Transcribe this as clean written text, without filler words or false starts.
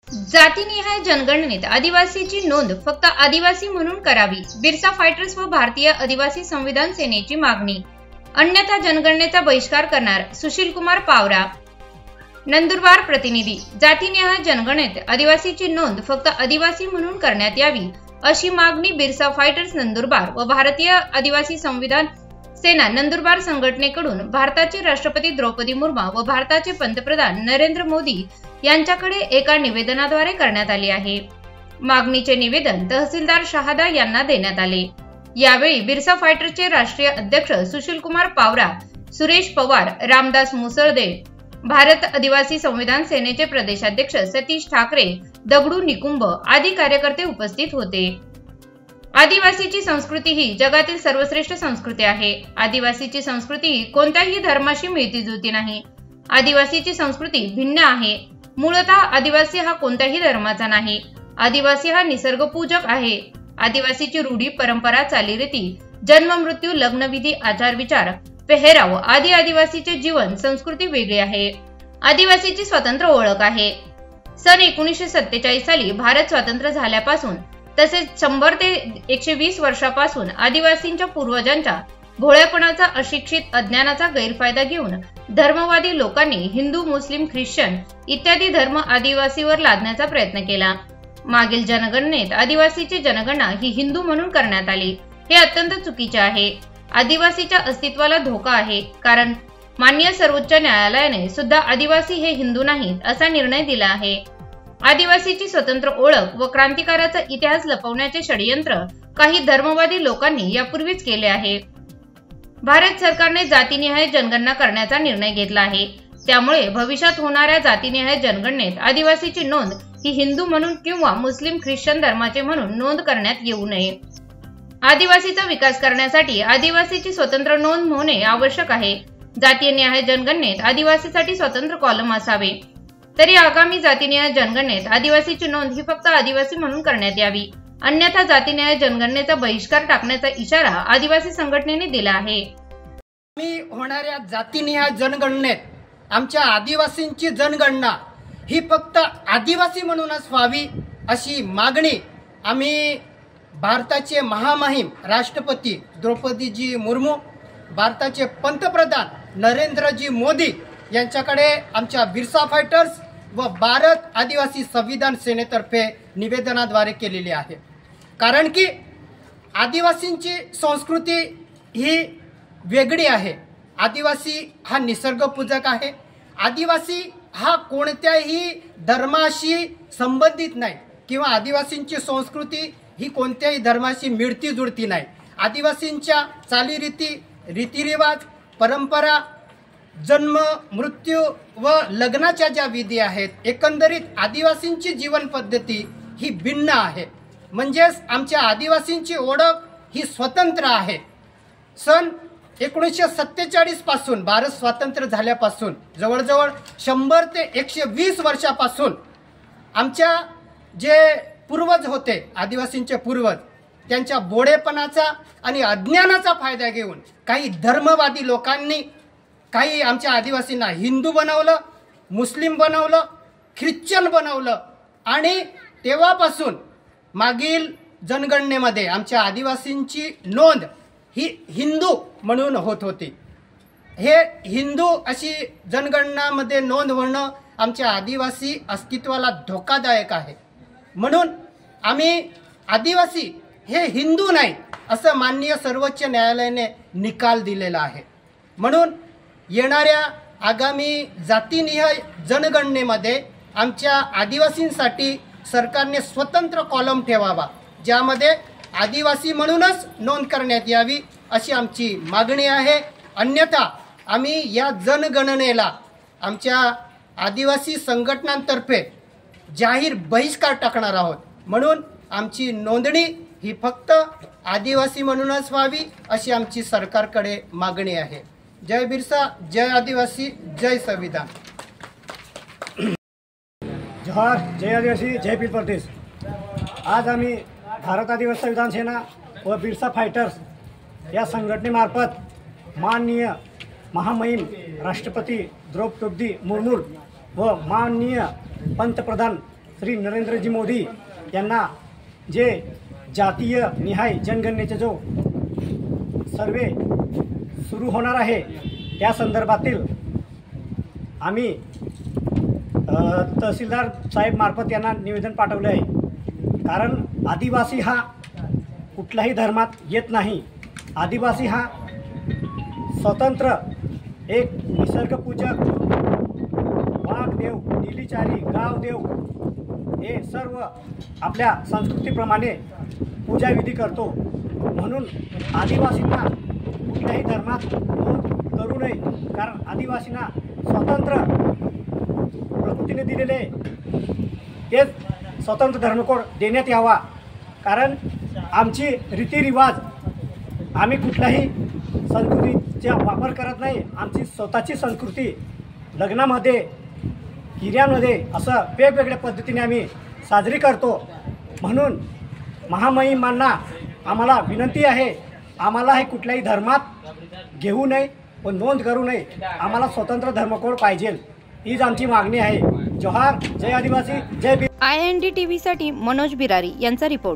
जातीनिहाय जनगणनेत आदिवासीची नोंद फक्त आदिवासी म्हणून करावी, बिरसा फायटर्स व भारतीय आदिवासी संविधान सेनेची मागणी। अन्यथा जनगणनेचा बहिष्कार करणार, सुशीलकुमार पावरा। नंदुरबार प्रतिनिधी। जातीनिहाय जनगणनेत आदिवासीची नोंद फक्त आदिवासी म्हणून करण्यात यावी अशी मागणी बिरसा फायटर्स नंदुरबार व भारतीय आदिवासी संविधान सेना नंदुरबार संघटनेकडून भारताचे राष्ट्रपती द्रौपदी मुर्मू व भारताचे पंतप्रधान नरेंद्र मोदी यांच्याकडे एका निवेदनाद्वारे करण्यात आले आहे। मागणीचे निवेदन तहसीलदार शहादा यांना देण्यात आले। यावेळी बिरसा फायटरचे राष्ट्रीय अध्यक्ष सुशीलकुमार पावरा, सुरेश पवार, रामदास मुसळदे, भारत आदिवासी संविधान सेनेचे प्रदेशाध्यक्ष सतीश ठाकरे, दगडू निकुंभ आदी कार्यकर्ते उपस्थित होते। आदिवासीची संस्कृती ही जगातील सर्वश्रेष्ठ संस्कृती आहे। आदिवासीची संस्कृती ही कोणत्याही धर्माशी मिळती जुळती नाही। आदिवासीची संस्कृती भिन्न आहे। मूळतः आदिवासी हा कोणत्याही धर्माचा नाही। आदिवासी हा निसर्गपूजक आहे। आदिवासीची रूढी, परंपरा, चालीरीती, जन्म, मृत्यू, लग्नविधी, आचार विचार, पेहराव आदी आदिवासीचे जीवन संस्कृती वेगळी आहे। आदिवासीची स्वतंत्र ओळख आहे। सन 1947 साली भारत स्वतंत्र झाल्यापासून तसेच 100 ते 120 वर्षापासून आदिवासींच्या पूर्वजांच्या भोळेपणाचा, अशिक्षित अज्ञानाचा गैरफायदा घेऊन धर्मवादी लोकांनी हिंदू, मुस्लिम, ख्रिश्चन इत्यादी धर्म आदिवासीवर लादण्याचा प्रयत्न केला। मागील जनगणनेत आदिवासीची जनगणना ही हिंदू म्हणून करण्यात आली। हे अत्यंत चुकीचे आहे। आदिवासीच्या अस्तित्वाला धोका आहे, कारण माननीय सर्वोच्च न्यायालयाने सुद्धा आदिवासी हे हिंदू नाहीत असा निर्णय दिला आहे। आदिवासीची स्वतंत्र ओळख व क्रांतिकाराचा इतिहास लपवण्याचे षडयंत्र काही धर्मवादी लोकांनी यापूर्वीच केले आहे। भारत सरकारने जातीनिहाय जनगणना करण्याचा निर्णय घेतला आहे। त्यामुळे भविष्यात होणाऱ्या जातीनिहाय जनगणनेत आदिवासीची नोंद ही हिंदू म्हणून किंवा मुस्लिम, ख्रिश्चन धर्माचे म्हणून नोंद करण्यात येऊ नये। आदिवासीचा विकास करण्यासाठी आदिवासीची स्वतंत्र नोंद होणे आवश्यक आहे। जातीय न्याय जनगणनेत आदिवासीसाठी स्वतंत्र कॉलम असावे। तरी आगामी जातीनिहाय जनगणनेत आदिवासीची नोंद ही फक्त आदिवासी म्हणून करण्यात यावी, अन्यथा जातीनिहाय जनगणनेचा बहिष्कार टाकण्याचा इशारा आदिवासी संघटनेने दिला आहे। आम्ही होणाऱ्या जातीनिहाय जनगणनेत आमच्या आदिवासींची जनगणना ही फक्त आदिवासी म्हणूनच व्हावी अशी मागणी आम्ही भारताचे महामहिम राष्ट्रपती द्रौपदीजी मुर्मू, भारताचे पंतप्रधान नरेंद्रजी मोदी यांच्याकडे आमच्या बिरसा फायटर्स व भारत आदिवासी संविधान सेनेतर्फे निवेदनाद्वारे केलेली आहे। कारण की आदिवासींची संस्कृती ही वेगळी आहे। आदिवासी हा निसर्गपूजक आहे। आदिवासी हा कोणत्याही धर्माशी संबंधित नाही किंवा आदिवासींची संस्कृती ही कोणत्याही धर्माशी मिळती जुळती नाही। आदिवासींच्या चालीरीती, रीतिरिवाज, परंपरा, जन्म, मृत्यू व लग्नाच्या ज्या विधी आहेत, एकंदरीत आदिवासींची जीवन पद्धती ही भिन्न आहे। म्हणजेच आमच्या आदिवासींची ओळख ही स्वतंत्र आहे। सन 1947 पासून भारत स्वतंत्र झाल्यापासून जवळजवळ 100 ते 120 वर्षापासून आमच्या जे पूर्वज होते, आदिवासींचे पूर्वज, त्यांच्या भोळेपणाचा आणि अज्ञानाचा फायदा घेऊन काही धर्मवादी लोकांनी काही आमच्या आदिवासींना हिंदू बनवलं, मुस्लिम बनवलं, ख्रिश्चन बनवलं आणि तेव्हापासून मागील जनगणनेमध्ये आमच्या आदिवासींची नोंद ही हिंदू म्हणून होत होती। हे हिंदू अशी जनगणनामध्ये नोंद होणं आमच्या आदिवासी अस्तित्वाला धोकादायक आहे। म्हणून आम्ही आदिवासी हे हिंदू नाही असं माननीय सर्वोच्च न्यायालयाने निकाल दिलेला आहे। म्हणून येणाऱ्या आगामी जातीनिहाय जनगणनेमध्ये आमच्या आदिवासींसाठी सरकारने स्वतंत्र कॉलम ठेवावा, ज्यामध्ये आदिवासी म्हणूनच नोंद करण्यात यावी अशी आमची मागणी आहे। अन्यथा आम्ही या जनगणनेला आमच्या आदिवासी संघटनांतर्फे जाहीर बहिष्कार टाकणार आहोत। म्हणून आमची नोंदणी ही फक्त आदिवासी म्हणूनच व्हावी अशी आमची सरकारकडे मागणी आहे। जय बिरसा, जय आदिवासी, जय संविधान। जोहार, जय आदिवासी, जय पीपल प्रदेश। आज आम्ही भारत आदिवासी संविधान सेना व बिरसा फायटर्स या संघटनेमार्फत माननीय महामहिम राष्ट्रपती द्रौपदी मुर्मू व माननीय पंतप्रधान श्री नरेंद्रजी मोदी यांना जे जातीय निहाय जनगणनेचे जो सर्वे सुरू होणार आहे त्या संदर्भातील आम्ही तहसीलदार साहेब मार्फत यांना निवेदन पाठवले आहे। कारण आदिवासी हा कुठल्याही धर्मात येत नाही। आदिवासी हा स्वतंत्र एक निसर्गपूजक, वाघदेव, निलीचारी, गावदेव हे सर्व आपल्या संस्कृतीप्रमाणे पूजाविधी करतो। म्हणून आदिवासींना कुठल्याही धर्मात नोंद करू नये, कारण आदिवासींना स्वतंत्र प्रकृतीने दिलेले तेच स्वतंत्र धर्मकोड देण्यात यावा। कारण आमची रीतिरिवाज आम्ही कुठल्याही संस्कृतीचा वापर करत नाही। आमची स्वतःची संस्कृती लग्नामध्ये, हिऱ्यांमध्ये असं वेगवेगळ्या पद्धतीने आम्ही साजरी करतो। म्हणून महामहिमांना आम्हाला विनंती आहे, आम्हाला हे कुठल्याही धर्मात घेऊ नये व नोंद करू नये। आम्हाला स्वतंत्र धर्मकोड पाहिजे, हीच आमची मागणी आहे। जोहार, जय आदिवासी, जय IND TV साठी मनोज बिरारी यांचा रिपोर्ट।